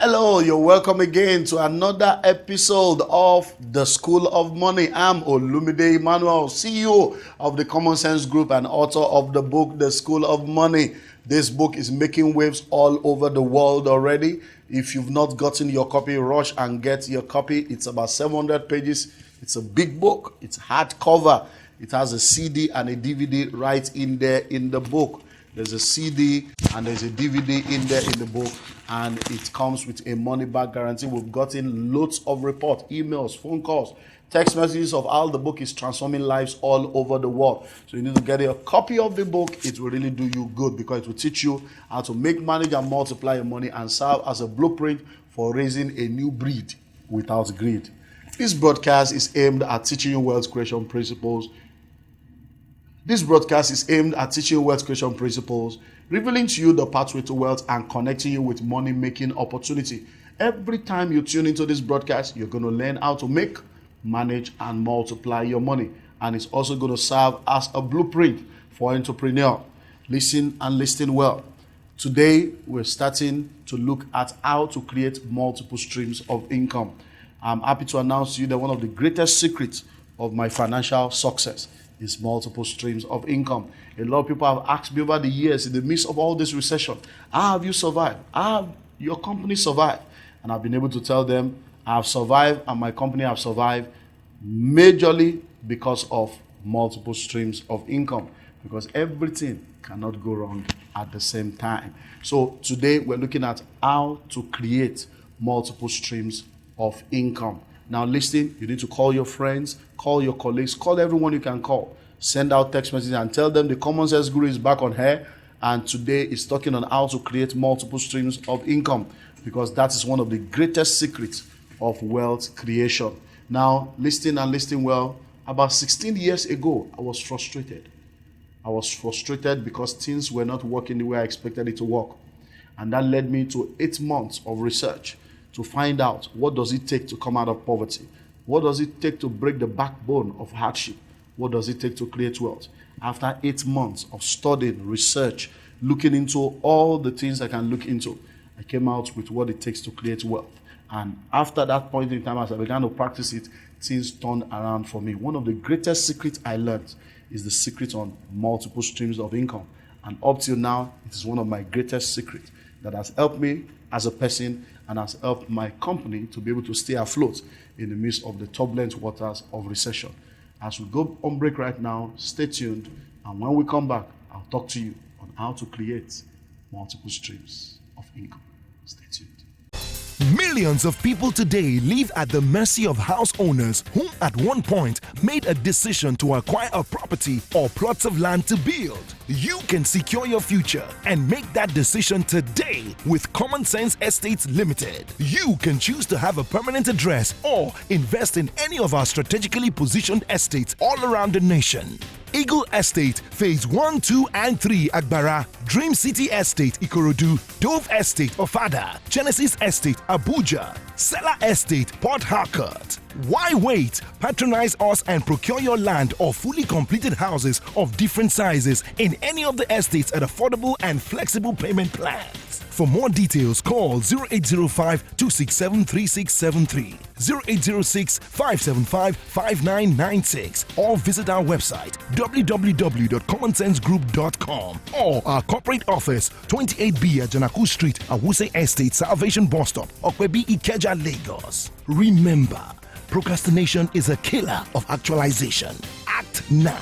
Hello, you're welcome again to another episode of The School of Money. I'm Olumide Emmanel, CEO of the Common Sense Group and author of the book, The School of Money. This book is making waves all over the world already. If you've not gotten your copy, rush and get your copy. It's about 700 pages. It's a big book. It's hardcover. It has a CD and a DVD right in there in the book. There's a CD and there's a DVD in there in the book, and it comes with a money-back guarantee. We've gotten loads of reports, emails, phone calls, text messages of how the book is transforming lives all over the world. So you need to get a copy of the book. It will really do you good because it will teach you how to make, manage, and multiply your money and serve as a blueprint for raising a new breed without greed. This broadcast is aimed at teaching you wealth creation principles. Revealing to you the pathway to wealth and connecting you with money-making opportunity. Every time you tune into this broadcast, you're going to learn how to make, manage, and multiply your money. And it's also going to serve as a blueprint for entrepreneur. Listen and listen well. Today, we're starting to look at how to create multiple streams of income. I'm happy to announce to you that one of the greatest secrets of my financial success is multiple streams of income. A lot of people have asked me over the years, in the midst of all this recession, how have you survived? How have your company survived? And I've been able to tell them, I have survived and my company have survived majorly because of multiple streams of income, because everything cannot go wrong at the same time. So today we're looking at how to create multiple streams of income. Now listen, you need to call your friends, call your colleagues, call everyone you can call. Send out text messages and tell them the Common Sense Guru is back on air, and today is talking on how to create multiple streams of income, because that is one of the greatest secrets of wealth creation. Now listen and listen well. About 16 years ago, I was frustrated. I was frustrated because things were not working the way I expected it to work. And that led me to 8 months of research to find out what does it take to come out of poverty. What does it take to break the backbone of hardship? What does it take to create wealth? After 8 months of studying, research, looking into all the things I can look into, I came out with what it takes to create wealth. And after that point in time, as I began to practice it, things turned around for me. One of the greatest secrets I learned is the secret on multiple streams of income. And up till now, it is one of my greatest secrets that has helped me as a person and has helped my company to be able to stay afloat in the midst of the turbulent waters of recession. As we go on break right now, stay tuned, and when we come back, I'll talk to you on how to create multiple streams of income. Stay tuned. Millions of people today live at the mercy of house owners who at one point made a decision to acquire a property or plots of land to build. You can secure your future and make that decision today with Common Sense Estates Limited. You can choose to have a permanent address or invest in any of our strategically positioned estates all around the nation. Eagle Estate, Phase 1, 2, and 3, Agbara, Dream City Estate, Ikorodu, Dove Estate, Ofada, Genesis Estate, Abuja, Sela Estate, Port Harcourt. Why wait? Patronize us and procure your land or fully completed houses of different sizes in any of the estates at affordable and flexible payment plans. For more details, call 0805-267-3673, 0806-575-5996, or visit our website www.commonsensegroup.com or our corporate office, 28B at Janaku Street, Awuse Estate, Salvation Bus Stop, Okwebi, Ikeja, Lagos. Remember, procrastination is a killer of actualization. Act now.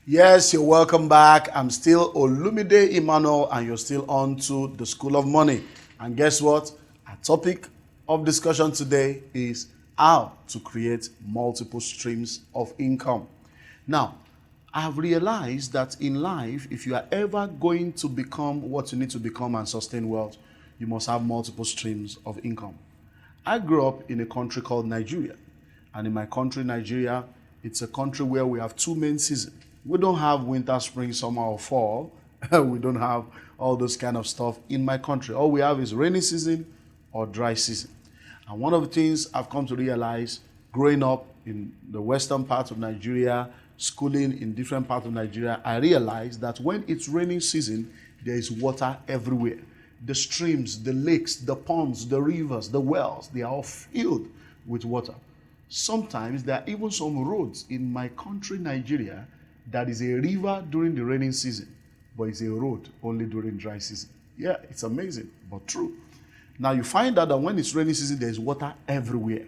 Yes, you're welcome back. I'm still Olumide Emmanel, and you're still on to the School of Money. And guess what? Our topic of discussion today is how to create multiple streams of income. Now, I have realized that in life, if you are ever going to become what you need to become and sustain wealth, you must have multiple streams of income. I grew up in a country called Nigeria. And in my country, Nigeria, it's a country where we have two main seasons. We don't have winter, spring, summer, or fall. We don't have all those kind of stuff in my country. All we have is rainy season or dry season. And one of the things I've come to realize growing up in the western part of Nigeria, schooling in different parts of Nigeria, I realized that when it's raining season, there is water everywhere. The streams, the lakes, the ponds, the rivers, the wells, they are all filled with water. Sometimes there are even some roads in my country, Nigeria, that is a river during the rainy season, but it's a road only during dry season. Yeah, it's amazing, but true. Now you find out that when it's rainy season, there's water everywhere.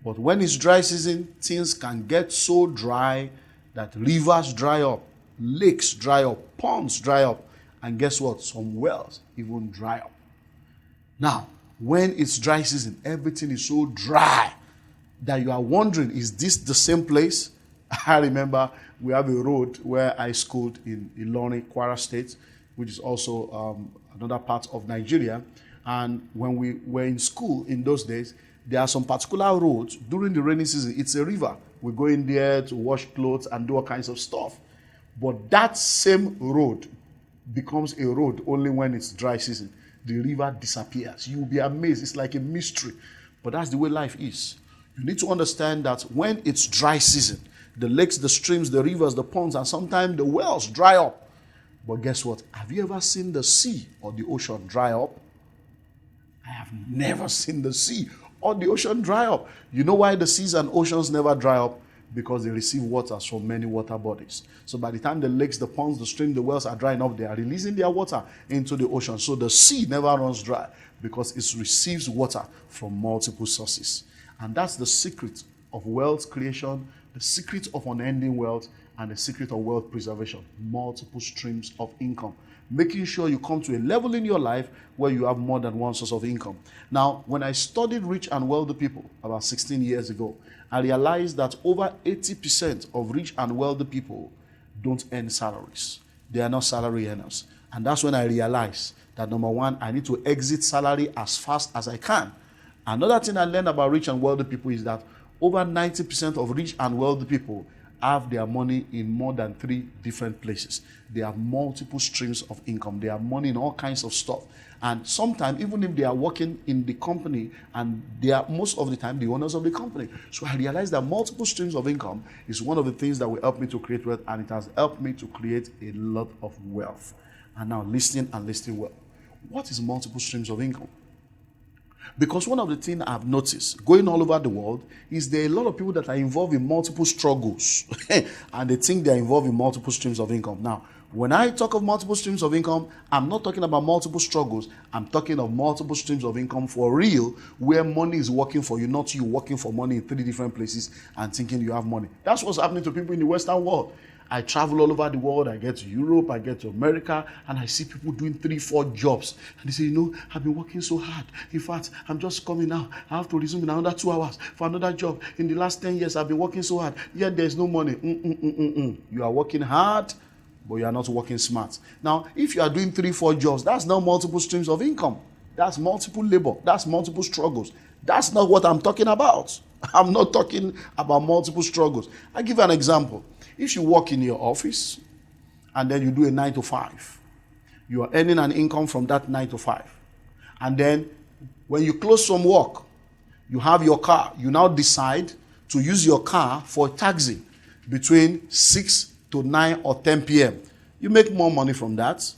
But when it's dry season, things can get so dry that rivers dry up, lakes dry up, ponds dry up, and guess what? Some wells even dry up. Now, when it's dry season, everything is so dry that you are wondering, is this the same place? I remember we have a road where I schooled in Ilorin, Kwara State, which is also another part of Nigeria. And when we were in school in those days, there are some particular roads during the rainy season. It's a river. We go in there to wash clothes and do all kinds of stuff. But that same road becomes a road only when it's dry season. The river disappears. You'll be amazed. It's like a mystery. But that's the way life is. You need to understand that when it's dry season, the lakes, the streams, the rivers, the ponds, and sometimes the wells dry up. But guess what? Have you ever seen the sea or the ocean dry up? I have never seen the sea or the ocean dry up. You know why the seas and oceans never dry up? Because they receive water from many water bodies. So by the time the lakes, the ponds, the streams, the wells are drying up, they are releasing their water into the ocean. So the sea never runs dry because it receives water from multiple sources. And that's the secret of wealth creation, the secret of unending wealth, and the secret of wealth preservation. Multiple streams of income. Making sure you come to a level in your life where you have more than one source of income. Now, when I studied rich and wealthy people about 16 years ago, I realized that over 80% of rich and wealthy people don't earn salaries. They are not salary earners. And that's when I realized that, number one, I need to exit salary as fast as I can. Another thing I learned about rich and wealthy people is that over 90% of rich and wealthy people have their money in more than 3 different places. They have multiple streams of income. They have money in all kinds of stuff. And sometimes, even if they are working in the company, and they are most of the time the owners of the company. So I realized that multiple streams of income is one of the things that will help me to create wealth, and it has helped me to create a lot of wealth. And now listening well. What is multiple streams of income? Because one of the things I've noticed going all over the world is there are a lot of people that are involved in multiple struggles and they think they're involved in multiple streams of income. Now, when I talk of multiple streams of income, I'm not talking about multiple struggles. I'm talking of multiple streams of income for real, where money is working for you, not you working for money in 3 different places and thinking you have money. That's what's happening to people in the Western world. I travel all over the world. I get to Europe, I get to America, and I see people doing 3-4 jobs. And they say, I've been working so hard. In fact, I'm just coming now. I have to resume in another 2 hours for another job. In the last 10 years, I've been working so hard. Yet there's no money. You are working hard, but you are not working smart. Now, if you are doing 3-4 jobs, that's not multiple streams of income. That's multiple labor. That's multiple struggles. That's not what I'm talking about. I'm not talking about multiple struggles. I'll give you an example. If you work in your office and then you do a 9 to 5, you are earning an income from that 9 to 5. And then when you close from work, you have your car. You now decide to use your car for taxi between 6 to 9 or 10 p.m. You make more money from that.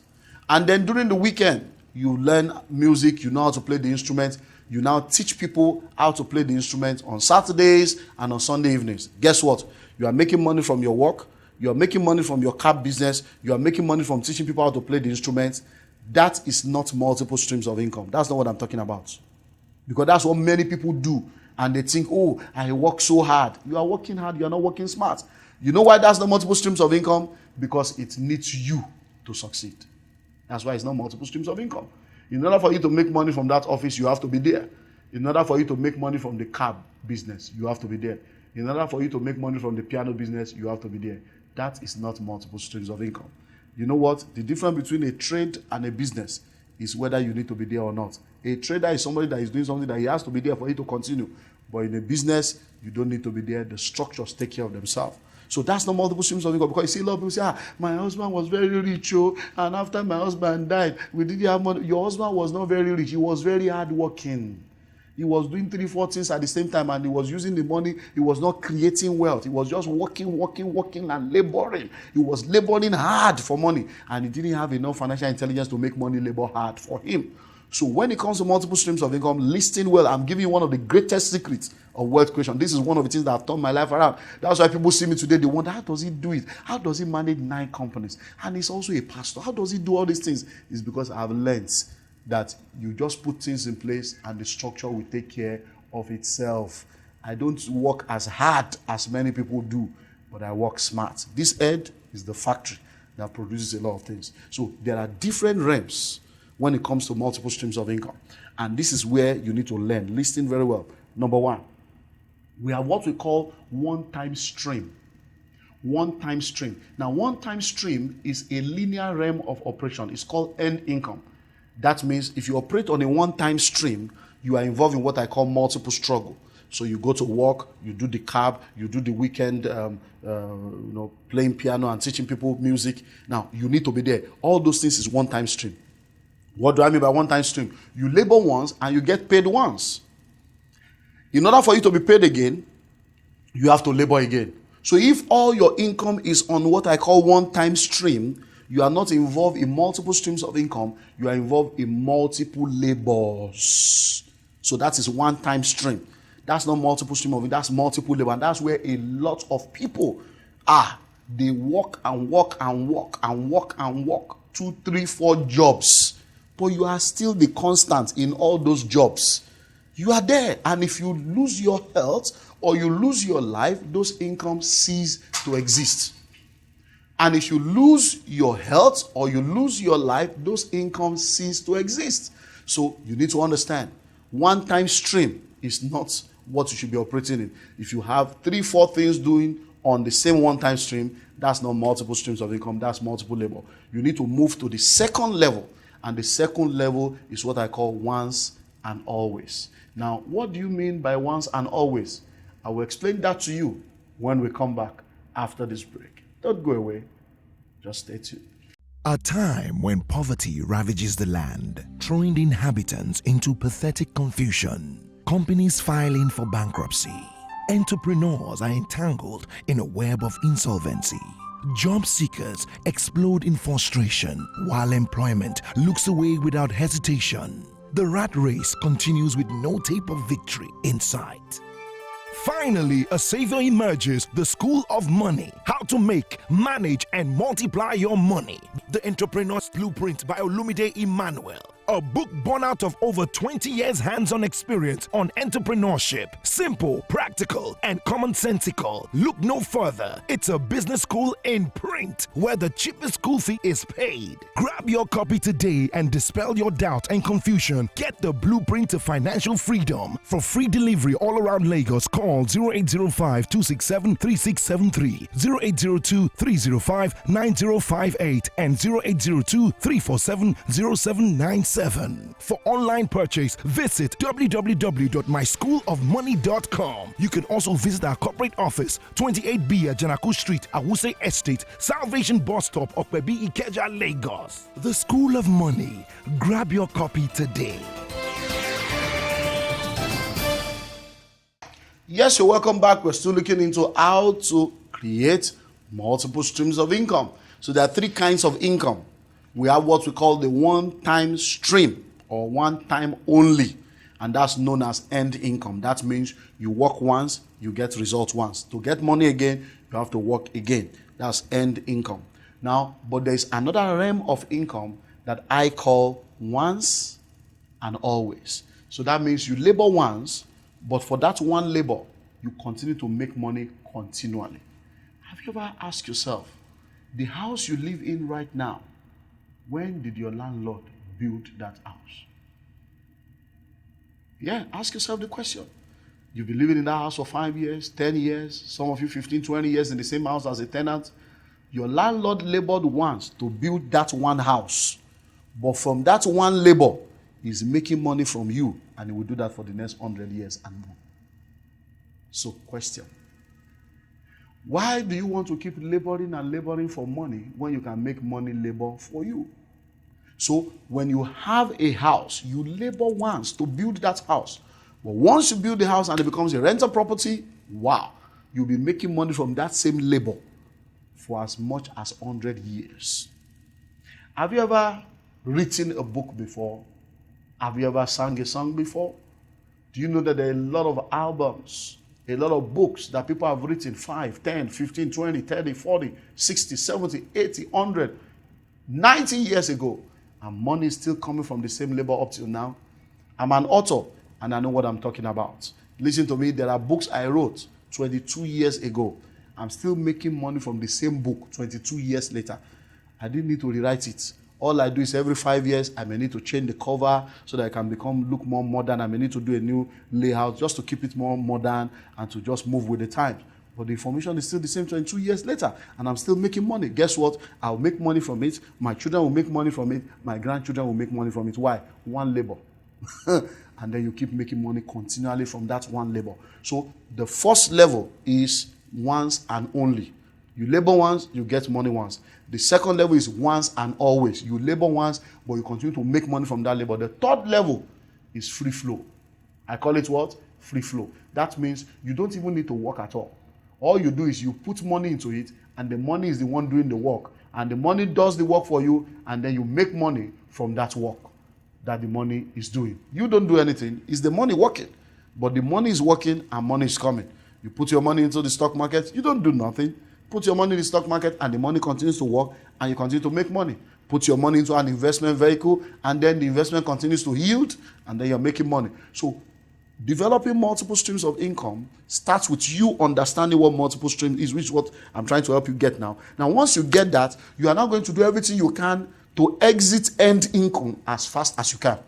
And then during the weekend, you learn music, you know how to play the instrument. You now teach people how to play the instrument on Saturdays and on Sunday evenings. Guess what? You are making money from your work. You are making money from your cab business. You are making money from teaching people how to play the instruments. That is not multiple streams of income. That's not what I'm talking about. Because that's what many people do. And they think, I work so hard. You are working hard. You are not working smart. You know why that's not multiple streams of income? Because it needs you to succeed. That's why it's not multiple streams of income. In order for you to make money from that office, you have to be there. In order for you to make money from the cab business, you have to be there. In order for you to make money from the piano business, you have to be there. That is not multiple streams of income. You know what? The difference between a trade and a business is whether you need to be there or not. A trader is somebody that is doing something that he has to be there for you to continue. But in a business, you don't need to be there. The structures take care of themselves. So that's not multiple streams of income. Because you see a lot of people say, my husband was very rich, and after my husband died, we didn't have money. Your husband was not very rich. He was very hardworking. He was doing 3-4 things at the same time, and he was using the money. He was not creating wealth. He was just working and laboring. He was laboring hard for money, and he didn't have enough financial intelligence to make money labor hard for him. So when it comes to multiple streams of income, listing well, I'm giving you one of the greatest secrets of wealth creation. This is one of the things that have turned my life around. That's why people see me today. They wonder, how does he do it? How does he manage 9 companies? And he's also a pastor. How does he do all these things? It's because I've learned that you just put things in place and the structure will take care of itself. I don't work as hard as many people do, but I work smart. This head is the factory that produces a lot of things. So there are different realms when it comes to multiple streams of income. And this is where you need to learn. Listen very well. Number 1, we have what we call one-time stream. One-time stream. Now, one-time stream is a linear realm of operation. It's called earned income. That means if you operate on a one-time stream, you are involved in what I call multiple struggle. So you go to work, you do the cab, you do the weekend, playing piano and teaching people music. Now, you need to be there. All those things is one-time stream. What do I mean by one-time stream? You labor once and you get paid once. In order for you to be paid again, you have to labor again. So if all your income is on what I call one-time stream, you are not involved in multiple streams of income. You are involved in multiple labors. So that is one-time stream. That's not multiple stream of income. That's multiple labor. And that's where a lot of people are. They work and work and work and work and work. 2, 3, 4 jobs. But you are still the constant in all those jobs. You are there. And if you lose your health or you lose your life, those incomes cease to exist. And if you lose your health or you lose your life, those incomes cease to exist. So you need to understand, one-time stream is not what you should be operating in. If you have 3, 4 things doing on the same one-time stream, that's not multiple streams of income, that's multiple labor. You need to move to the second level. And the second level is what I call once and always. Now, what do you mean by once and always? I will explain that to you when we come back after this break. Don't go away. Just stay tuned. A time when poverty ravages the land, throwing the inhabitants into pathetic confusion. Companies filing for bankruptcy. Entrepreneurs are entangled in a web of insolvency. Job seekers explode in frustration while employment looks away without hesitation. The rat race continues with no tape of victory in sight. Finally, a savior emerges, the School of Money. How to make, manage, and multiply your money. The Entrepreneur's Blueprint by Olumide Emmanel. A book born out of over 20 years hands-on experience on entrepreneurship. Simple, practical, and commonsensical. Look no further. It's a business school in print where the cheapest school fee is paid. Grab your copy today and dispel your doubt and confusion. Get the blueprint to financial freedom. For free delivery all around Lagos, call 0805-267-3673, 0802-305-9058, and 0802-347-0797. For online purchase, visit www.myschoolofmoney.com. You can also visit our corporate office, 28B Ajanaku Street, Awuse Estate, Salvation Bus Stop, Okpebi Ikeja, Lagos. The School of Money. Grab your copy today. Yes, you're welcome back. We're still looking into how to create multiple streams of income. So there are 3 kinds of income. We have what we call the one-time stream or one-time only, and that's known as earned income. That means you work once, you get results once. To get money again, you have to work again. That's earned income. Now, but there's another realm of income that I call once and always. So that means you labor once, but for that one labor, you continue to make money continually. Have you ever asked yourself, the house you live in right now, when did your landlord build that house? Yeah, ask yourself the question. You've been living in that house for 5 years, 10 years, some of you 15, 20 years in the same house as a tenant. Your landlord labored once to build that one house. But from that one labor, he's making money from you, and he will do that for the next 100 years and more. So, question. Why do you want to keep laboring and laboring for money when you can make money labor for you? So when you have a house, you labor once to build that house. But once you build the house and it becomes a rental property, wow, you'll be making money from that same labor for as much as 100 years. Have you ever written a book before? Have you ever sung a song before? Do you know that there are a lot of albums, a lot of books that people have written 5, 10, 15, 20, 30, 40, 60, 70, 80, 100, 90 years ago, and money is still coming from the same labor up till now? I'm an author, and I know what I'm talking about. Listen to me, there are books I wrote 22 years ago. I'm still making money from the same book 22 years later. I didn't need to rewrite it. All I do is every 5 years, I may need to change the cover so that I can look more modern. I may need to do a new layout just to keep it more modern and to just move with the times. But the information is still the same 22 years later, and I'm still making money. Guess what? I'll make money from it. My children will make money from it. My grandchildren will make money from it. Why? One labor. And then you keep making money continually from that one labor. So the first level is once and only. You labor once, you get money once. The second level is once and always. You labor once, but you continue to make money from that labor. The third level is free flow. I call it what? Free flow. That means you don't even need to work at all. All you do is you put money into it, and the money is the one doing the work. And the money does the work for you, and then you make money from that work that the money is doing. You don't do anything. It's the money working. But the money is working and money is coming. You put your money into the stock market, you don't do nothing. Put your money in the stock market and the money continues to work and you continue to make money. Put your money into an investment vehicle and then the investment continues to yield and then you're making money. So developing multiple streams of income starts with you understanding what multiple streams is, which is what I'm trying to help you get now. Now, once you get that, you are now going to do everything you can to exit end income as fast as you can.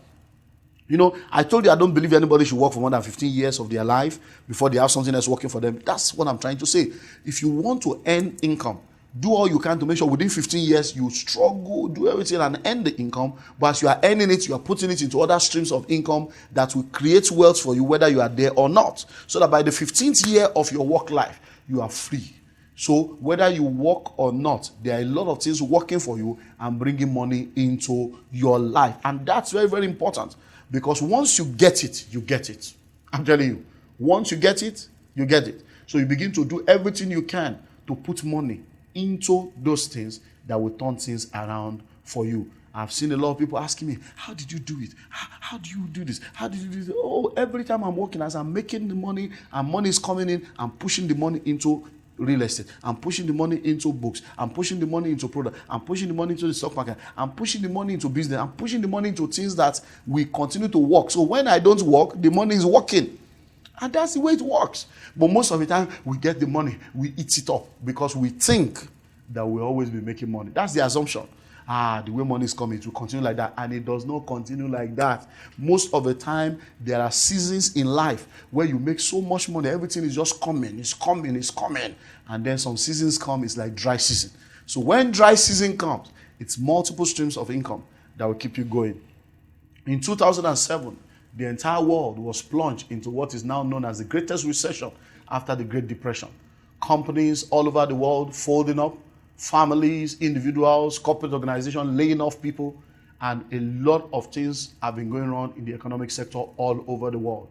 You know, I told you I don't believe anybody should work for more than 15 years of their life before they have something else working for them. That's what I'm trying to say. If you want to earn income, do all you can to make sure within 15 years you struggle, do everything and earn the income. But as you are earning it, you are putting it into other streams of income that will create wealth for you whether you are there or not. So that by the 15th year of your work life, you are free. So whether you work or not, there are a lot of things working for you and bringing money into your life. And that's very, very important. Because once you get it, you get it. I'm telling you. Once you get it, you get it. So you begin to do everything you can to put money into those things that will turn things around for you. I've seen a lot of people asking me, how did you do it? How do you do this? How did you do this? Oh, every time I'm working, as I'm making the money and money is coming in, I'm pushing the money into real estate. I'm pushing the money into books. I'm pushing the money into product. I'm pushing the money into the stock market. I'm pushing the money into business. I'm pushing the money into things that we continue to work. So when I don't work, the money is working. And that's the way it works. But most of the time, we get the money, we eat it up because we think that we'll always be making money. That's the assumption. The way money is coming, it will continue like that. And it does not continue like that. Most of the time, there are seasons in life where you make so much money, everything is just coming, it's coming, it's coming. And then some seasons come, it's like dry season. So when dry season comes, it's multiple streams of income that will keep you going. In 2007, the entire world was plunged into what is now known as the greatest recession after the Great Depression. Companies all over the world folding up, families, individuals, corporate organizations laying off people, and a lot of things have been going on in the economic sector all over the world.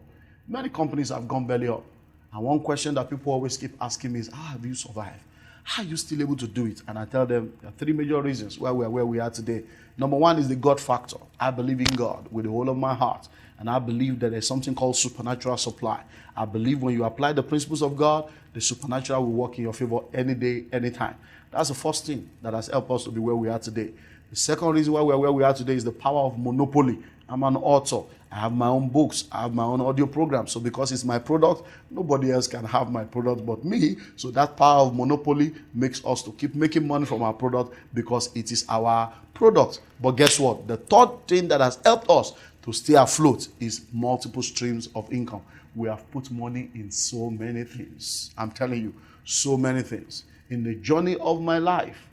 Many companies have gone belly up. And one question that people always keep asking me is, how have you survived? How are you still able to do it? And I tell them there are three major reasons why we are where we are today. Number one is the God factor. I believe in God with the whole of my heart. And I believe that there's something called supernatural supply. I believe when you apply the principles of God, the supernatural will work in your favor any day, anytime. That's the first thing that has helped us to be where we are today. The second reason why we are where we are today is the power of monopoly. I'm an author. I have my own books. I have my own audio program. So because it's my product, nobody else can have my product but me. So that power of monopoly makes us to keep making money from our product because it is our product. But guess what? The third thing that has helped us to stay afloat is multiple streams of income. We have put money in so many things. I'm telling you, so many things. In the journey of my life,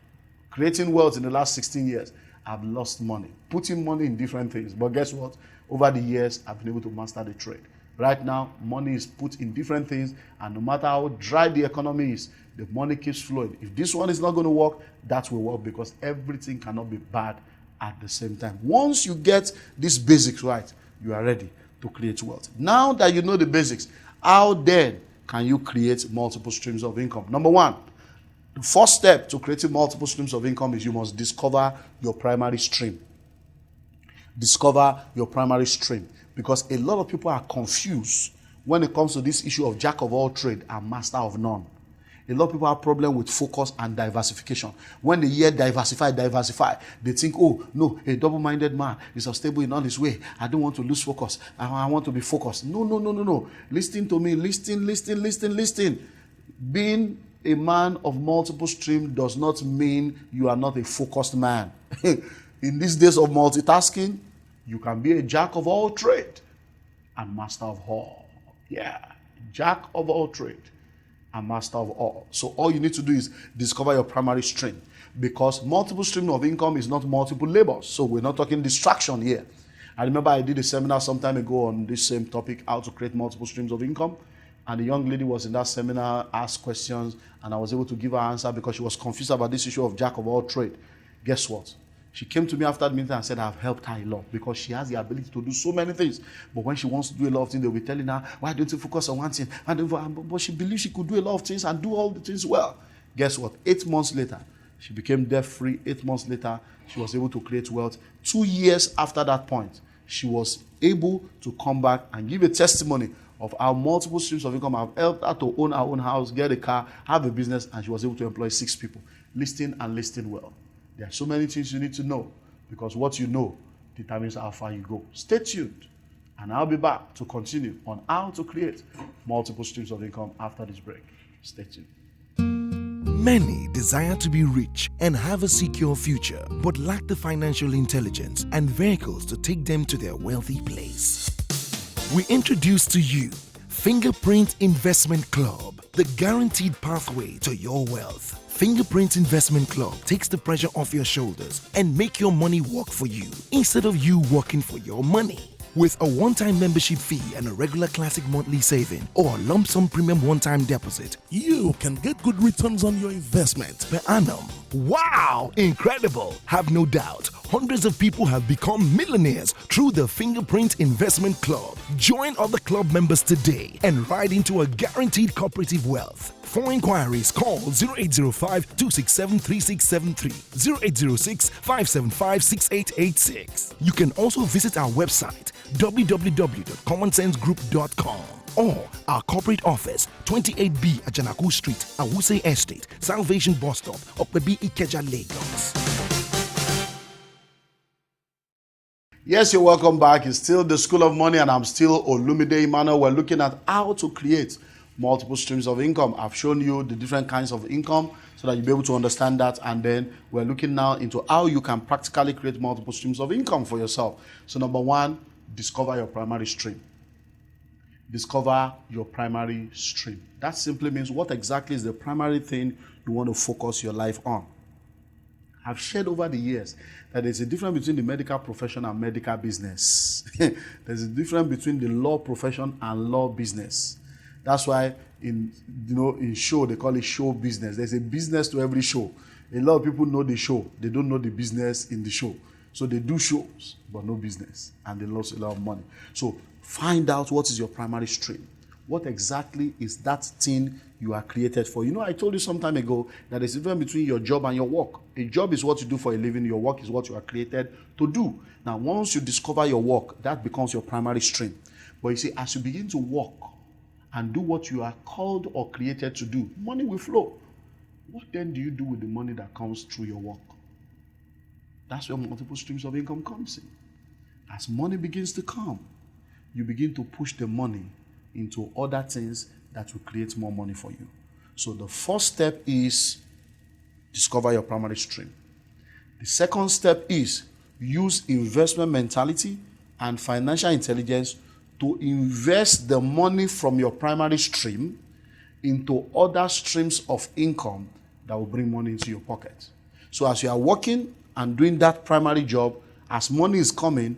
creating wealth in the last 16 years, I've lost money, putting money in different things. But guess what? Over the years, I've been able to master the trade. Right now, money is put in different things, and no matter how dry the economy is, the money keeps flowing. If this one is not going to work, that will work because everything cannot be bad at the same time. Once you get these basics right, you are ready to create wealth. Now that you know the basics, how then can you create multiple streams of income? Number one, the first step to creating multiple streams of income is you must discover your primary stream. Discover your primary stream. Because a lot of people are confused when it comes to this issue of jack of all trade and master of none. A lot of people have problem with focus and diversification. When they hear diversify, they think, oh, no, a double-minded man is unstable in all his way. I don't want to lose focus. I want to be focused. No. Listen to me. Listen. Being a man of multiple streams does not mean you are not a focused man. In these days of multitasking, you can be a jack of all trade and master of all. Yeah, jack of all trade and master of all. So all you need to do is discover your primary stream, because multiple stream of income is not multiple labors. So we're not talking distraction here. I remember I did a seminar some time ago on this same topic, how to create multiple streams of income. And the young lady was in that seminar, asked questions, and I was able to give her answer because she was confused about this issue of jack of all trade. Guess what? She came to me after the meeting and said I've helped her a lot because she has the ability to do so many things. But when she wants to do a lot of things, they'll be telling her, why don't you focus on one thing? But she believes she could do a lot of things and do all the things well. Guess what? 8 months later, she became debt-free. 8 months later, she was able to create wealth. 2 years after that point, she was able to come back and give a testimony of how multiple streams of income have helped her to own her own house, get a car, have a business, and she was able to employ 6 people. Listing well. There are so many things you need to know, because what you know determines how far you go. Stay tuned, and I'll be back to continue on how to create multiple streams of income after this break. Stay tuned. Many desire to be rich and have a secure future, but lack the financial intelligence and vehicles to take them to their wealthy place. We introduce to you Fingerprint Investment Club, the guaranteed pathway to your wealth. Fingerprint Investment Club takes the pressure off your shoulders and make your money work for you instead of you working for your money. With a one-time membership fee and a regular classic monthly saving or a lump sum premium one-time deposit, you can get good returns on your investment per annum. Wow! Incredible! Have no doubt, hundreds of people have become millionaires through the Fingerprint Investment Club. Join other club members today and ride into a guaranteed cooperative wealth. For inquiries, call 0805-267-3673, 0806-575-6886. You can also visit our website, www.commonsensegroup.com, or our corporate office, 28B Ajanaku Street, Awuse Estate, Salvation Bus Stop, Okpebi Ikeja, Lagos. Yes, you're welcome back. It's still the School of Money, and I'm still Olumide Emmanel. We're looking at how to create multiple streams of income. I've shown you the different kinds of income so that you'll be able to understand that, and then we're looking now into how you can practically create multiple streams of income for yourself. So number one, discover your primary stream. Discover your primary stream. That simply means what exactly is the primary thing you want to focus your life on. I've shared over the years that there's a difference between the medical profession and medical business. There's a difference between the law profession and law business. That's why in show, they call it show business. There's a business to every show. A lot of people know the show. They don't know the business in the show. So they do shows, but no business. And they lose a lot of money. So find out what is your primary stream. What exactly is that thing you are created for? I told you some time ago that there's a difference between your job and your work. A job is what you do for a living. Your work is what you are created to do. Now, once you discover your work, that becomes your primary stream. But you see, as you begin to work and do what you are called or created to do, money will flow. What then do you do with the money that comes through your work? That's where multiple streams of income comes in. As money begins to come, you begin to push the money into other things that will create more money for you. So the first step is discover your primary stream. The second step is use investment mentality and financial intelligence to invest the money from your primary stream into other streams of income that will bring money into your pocket. So as you are working and doing that primary job, as money is coming,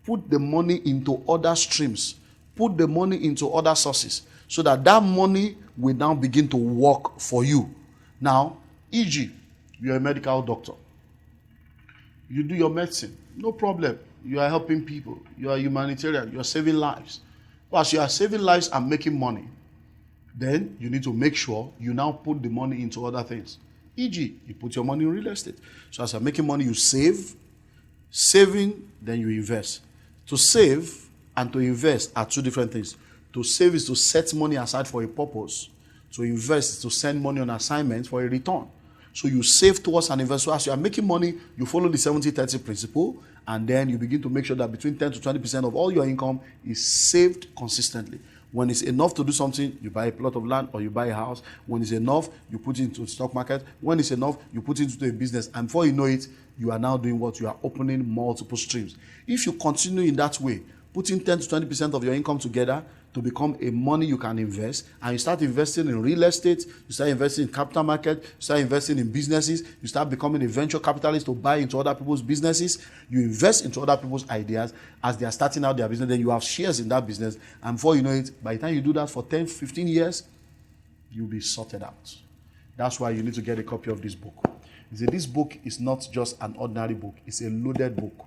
put the money into other streams, put the money into other sources, so that that money will now begin to work for you. Now, e.g., you're a medical doctor. You do your medicine, no problem. You are helping people. You are humanitarian. You are saving lives. As you are saving lives and making money, then you need to make sure you now put the money into other things. E.g., you put your money in real estate. So as you're making money, you save. Saving, then you invest. To save and to invest are two different things. To save is to set money aside for a purpose. To invest is to send money on assignment for a return. So you save towards an investment. So as you are making money, you follow the 70-30 principle, and then you begin to make sure that between 10 to 20% of all your income is saved consistently. When it's enough to do something, you buy a plot of land or you buy a house. When it's enough, you put it into the stock market. When it's enough, you put it into a business. And before you know it, you are now doing what? You are opening multiple streams. If you continue in that way, putting 10 to 20% of your income together to become a money you can invest, and you start investing in real estate, you start investing in capital market, you start investing in businesses, you start becoming a venture capitalist to buy into other people's businesses, you invest into other people's ideas as they are starting out their business, then you have shares in that business, and before you know it, by the time you do that for 10, 15 years, you'll be sorted out. That's why you need to get a copy of this book. This book is not just an ordinary book, it's a loaded book.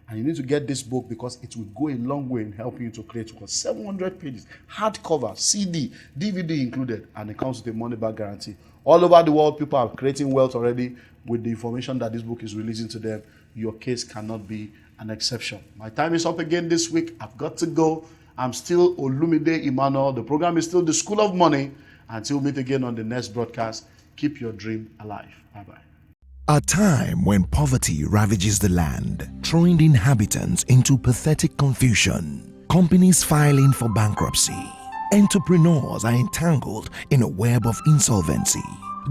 And you need to get this book because it will go a long way in helping you to create 700 pages, hardcover, CD, DVD included, and it comes with a money back guarantee. All over the world, people are creating wealth already with the information that this book is releasing to them. Your case cannot be an exception. My time is up again this week. I've got to go. I'm still Olumide Emmanel. The program is still The School of Money. Until we meet again on the next broadcast, keep your dream alive. Bye-bye. A time when poverty ravages the land, throwing the inhabitants into pathetic confusion. Companies filing for bankruptcy. Entrepreneurs are entangled in a web of insolvency.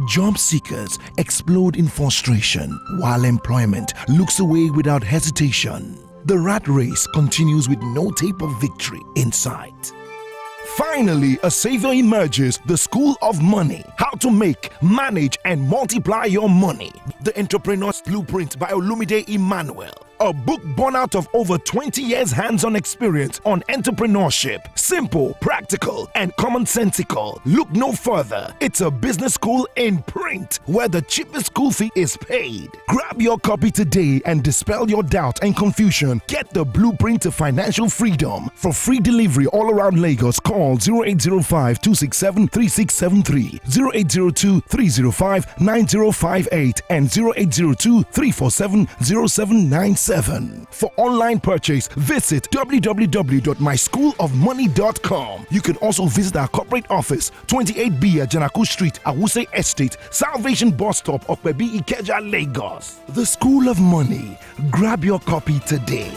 Job seekers explode in frustration while employment looks away without hesitation. The rat race continues with no tape of victory in sight. Finally, a savior emerges, the School of Money. How to make, manage, and multiply your money. The Entrepreneur's Blueprint by Olumide Emmanel. A book born out of over 20 years hands-on experience on entrepreneurship. Simple, practical, and commonsensical. Look no further. It's a business school in print where the cheapest school fee is paid. Grab your copy today and dispel your doubt and confusion. Get the blueprint to financial freedom. For free delivery all around Lagos, call 0805-267-3673, 0802-305-9058, and 0802-347-0797. For online purchase, visit www.myschoolofmoney.com. You can also visit our corporate office, 28B Ajanaku Street, Awuse Estate, Salvation Bus Stop, Okpebi Ikeja, Lagos. The School of Money. Grab your copy today.